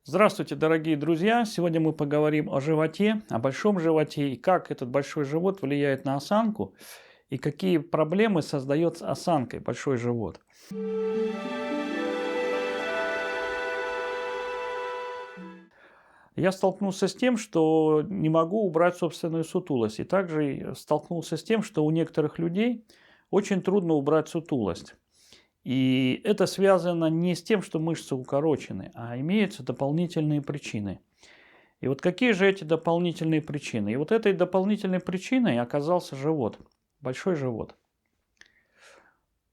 Здравствуйте, дорогие друзья! Сегодня мы поговорим о животе, о большом животе и как этот большой живот влияет на осанку и какие проблемы создает с осанкой большой живот. Я столкнулся с тем, что не могу убрать собственную сутулость. И также столкнулся с тем, что у некоторых людей очень трудно убрать сутулость. И это связано не с тем, что мышцы укорочены, а имеются дополнительные причины. И вот какие же эти дополнительные причины? И вот этой дополнительной причиной оказался живот, большой живот.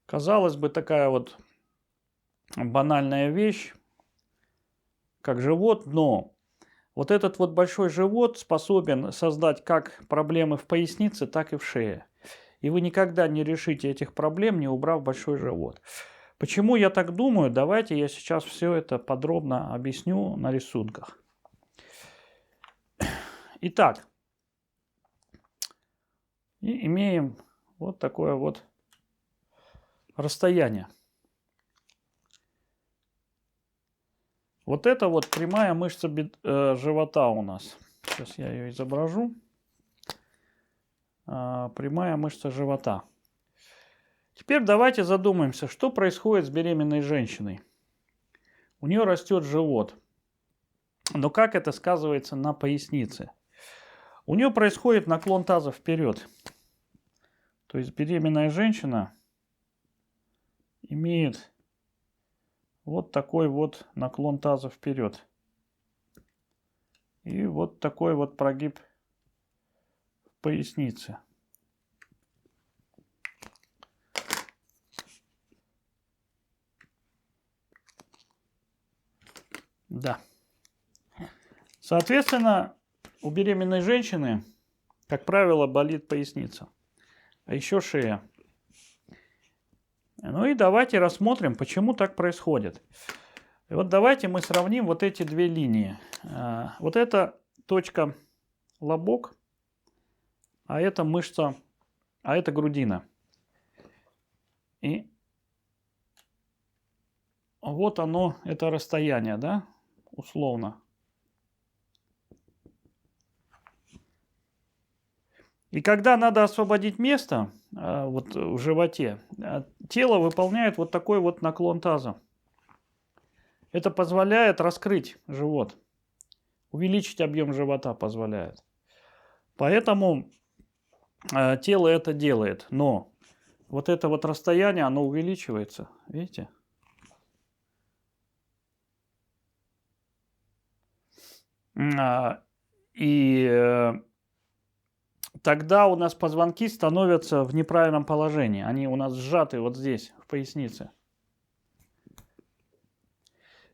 Казалось бы, такая вот банальная вещь, как живот, но вот этот вот большой живот способен создать как проблемы в пояснице, так и в шее. И вы никогда не решите этих проблем, не убрав большой живот. Почему я так думаю? Давайте я сейчас все это подробно объясню на рисунках. Итак, и имеем вот такое вот расстояние. Вот это вот прямая мышца живота у нас. Сейчас я ее изображу. Прямая мышца живота. Теперь давайте задумаемся, что происходит с беременной женщиной. У нее растет живот. Но как это сказывается на пояснице? У нее происходит наклон таза вперед. То есть беременная женщина имеет вот такой вот наклон таза вперед. И вот такой вот прогиб в пояснице. Да. Соответственно, у беременной женщины, как правило, болит поясница. А еще шея. Ну и давайте рассмотрим, почему так происходит. И вот давайте мы сравним вот эти две линии. Вот эта точка лобок, а это мышца, а это грудина. И вот оно, это расстояние, да, условно. И когда надо освободить место вот в животе, тело выполняет вот такой вот наклон таза. Это позволяет раскрыть живот, увеличить объем живота позволяет. Поэтому тело это делает, но вот это вот расстояние, оно увеличивается, видите? И тогда у нас позвонки становятся в неправильном положении. Они у нас сжаты вот здесь, в пояснице.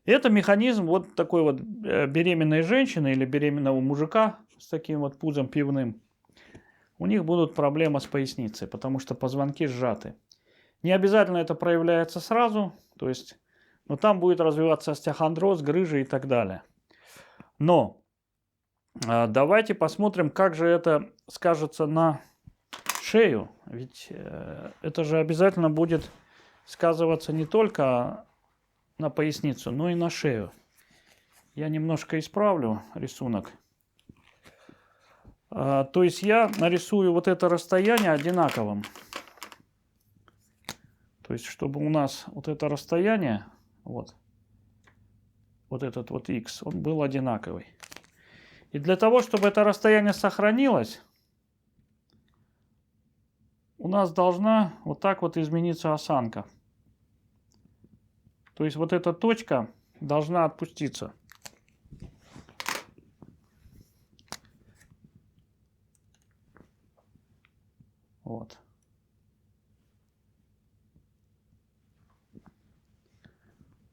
Это механизм вот такой вот беременной женщины или беременного мужика с таким вот пузом пивным. У них будут проблемы с поясницей, потому что позвонки сжаты. Не обязательно это проявляется сразу, то есть, но там будет развиваться остеохондроз, грыжи и так далее. Но давайте посмотрим, как же это скажется на шею. Ведь это же обязательно будет сказываться не только на поясницу, но и на шею. Я немножко исправлю рисунок. То есть я нарисую вот это расстояние одинаковым. То есть чтобы у нас вот это расстояние, вот этот вот x, он был одинаковый. И для того, чтобы это расстояние сохранилось, у нас должна вот так вот измениться осанка. То есть вот эта точка должна отпуститься. Вот.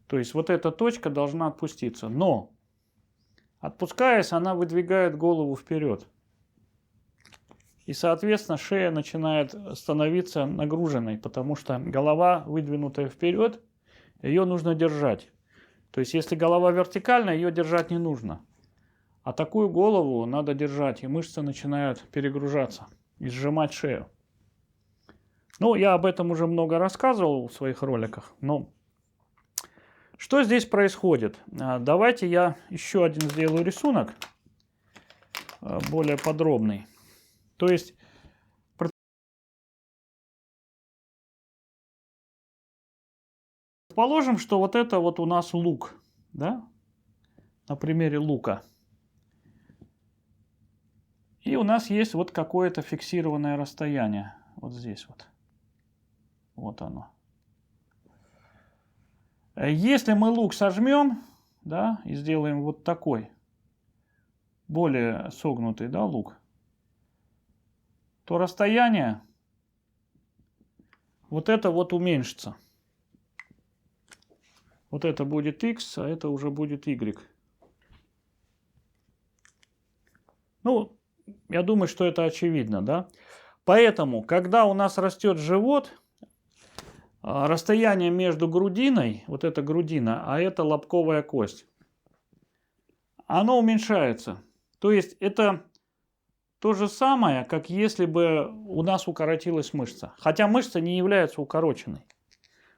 То есть вот эта точка должна отпуститься. Но, отпускаясь, она выдвигает голову вперед. И, соответственно, шея начинает становиться нагруженной, потому что голова, выдвинутая вперед, ее нужно держать. То есть, если голова вертикальная, ее держать не нужно. А такую голову надо держать, и мышцы начинают перегружаться и сжимать шею. Ну, я об этом уже много рассказывал в своих роликах, но Что здесь происходит? Давайте я еще один сделаю рисунок, более подробный. То есть, предположим, что вот это вот у нас лук, да? На примере лука. И у нас есть вот какое-то фиксированное расстояние. Вот здесь вот. Вот оно. Если мы лук сожмем, да, и сделаем вот такой, более согнутый, да, лук, то расстояние вот это вот уменьшится. Вот это будет x, а это уже будет y. Ну, я думаю, что это очевидно, да? Поэтому, когда у нас растет живот, расстояние между грудиной, вот эта грудина, а это лобковая кость, оно уменьшается. То есть это то же самое, как если бы у нас укоротилась мышца. Хотя мышца не является укороченной.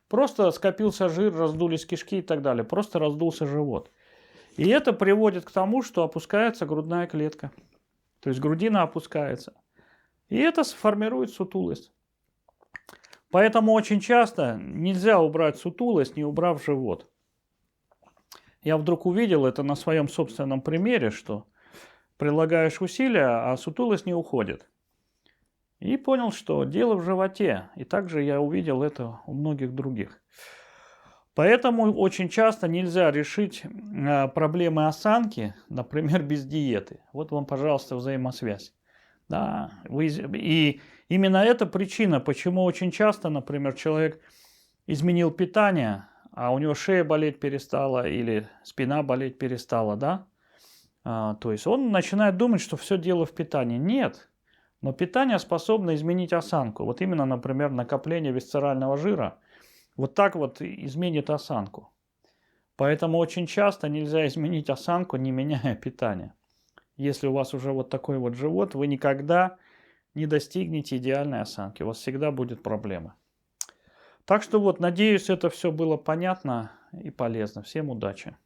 Просто скопился жир, раздулись кишки и так далее. Просто раздулся живот. И это приводит к тому, что опускается грудная клетка. То есть грудина опускается. И это сформирует сутулость. Поэтому очень часто нельзя убрать сутулость, не убрав живот. Я вдруг увидел это на своем собственном примере, что прилагаешь усилия, а сутулость не уходит. И понял, что дело в животе. И также я увидел это у многих других. Поэтому очень часто нельзя решить проблемы осанки, например, без диеты. Вот вам, пожалуйста, взаимосвязь. Да, и именно это причина, почему очень часто, например, человек изменил питание, а у него шея болеть перестала или спина болеть перестала, да? То есть он начинает думать, что все дело в питании. Нет. Но питание способно изменить осанку. Вот именно, например, накопление висцерального жира вот так вот изменит осанку. Поэтому очень часто нельзя изменить осанку, не меняя питание. Если у вас уже вот такой вот живот, вы никогда не достигнете идеальной осанки. У вас всегда будет проблема. Так что вот, надеюсь, это все было понятно и полезно. Всем удачи!